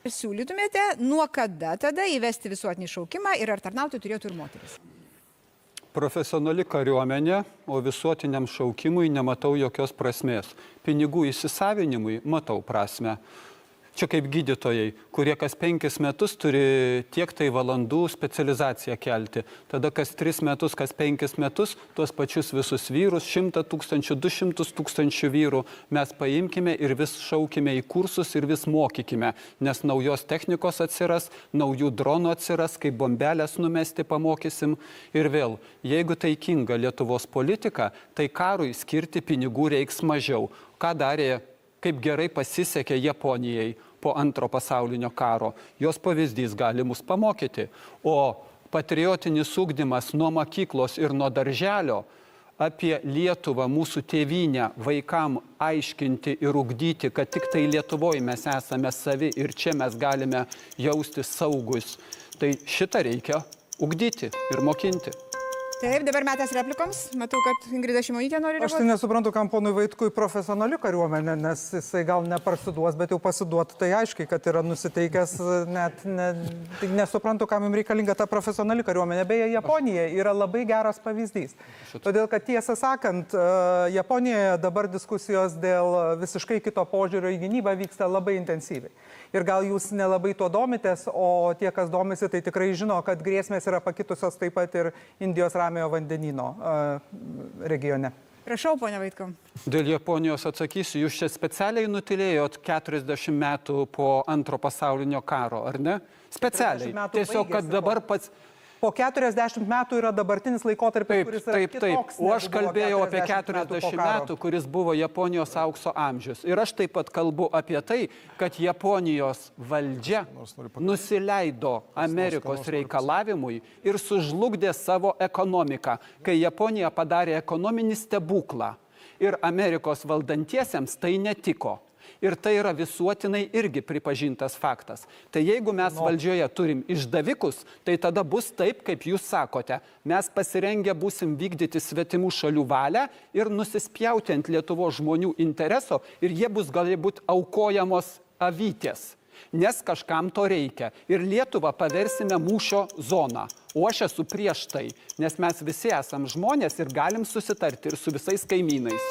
Siūlytumėte, nuo kada tada įvesti visuotinį šaukimą ir ar tarnauti turėtų ir moteris? Profesionali kariuomenė, o visuotiniam šaukimui nematau jokios prasmės. Pinigų įsisavinimui matau prasmę. Čia kaip gydytojai, kurie kas 5 metus turi tiek tai valandų specializaciją kelti. Tada kas 3 metus, kas 5 metus, tuos pačius visus vyrus, 100 000, 200 000 vyrų mes paimkime ir vis šaukime į kursus ir vis mokykime. Nes naujos technikos atsiras, naujų dronų atsiras, kaip bombelės numesti pamokysim. Ir vėl, jeigu taikinga Lietuvos politika, tai karui skirti pinigų reiks mažiau. Ką darė? Kaip gerai pasisekė Japonijai po Antro pasaulinio karo. Jos pavyzdys gali mus pamokyti. O patriotinis ugdymas nuo mokyklos ir nuo darželio apie Lietuvą, mūsų tėvynę, vaikam aiškinti ir ugdyti, kad tik tai Lietuvoje mes esame savi ir čia mes galime jausti saugus. Tai šitą reikia ugdyti ir mokinti. Taip, dabar metas replikoms. Matau, kad Ingrida Šimonytė nori reaguoti. Aš tai nesuprantu, kam ponui Vaitkui profesionali kariuomenė, nes jisai gal neparsiduos, bet jau pasiduotų tai aiškiai, kad yra nusiteikęs, tai nesuprantu, kam jums reikalinga ta profesionali kariuomenė. Beje, Japonija yra labai geras pavyzdys. Todėl, kad tiesą sakant, Japonijoje dabar diskusijos dėl visiškai kito požiūrio į gynybą vyksta labai intensyviai. Ir gal jūs nelabai tuo domitės, o tie, kas domisi, tai tikrai žino, kad grėsmės yra pakitusios taip pat ir Indijos Ramiojo vandenyno regione. Prašau, ponia Vaitkau. Dėl Japonijos atsakysiu, jūs čia specialiai nutilėjot 40 metų po Antro pasaulinio karo, ar ne? Specialiai. Tiesiog, kad dabar pats... Po 40 metų yra dabartinis laikotarpis, kuris yra kitoks. O aš kalbėjau apie 40 metų, kuris buvo Japonijos aukso amžius. Ir aš taip pat kalbu apie tai, kad Japonijos valdžia nusileido Amerikos reikalavimui ir sužlugdė savo ekonomiką, kai Japonija padarė ekonominį stebuklą. Ir Amerikos valdantiesiems tai netiko. Ir tai yra visuotinai irgi pripažintas faktas. Tai jeigu mes valdžioje turim išdavikus, tai tada bus taip, kaip jūs sakote. Mes pasirengę būsim vykdyti svetimų šalių valią ir nusispjauti ant Lietuvos žmonių intereso ir jie bus galbūt aukojamos avytės. Nes kažkam to reikia. Ir Lietuvą paversime mūšio zoną. O aš esu prieš tai, nes mes visi esam žmonės ir galim susitarti ir su visais kaimynais.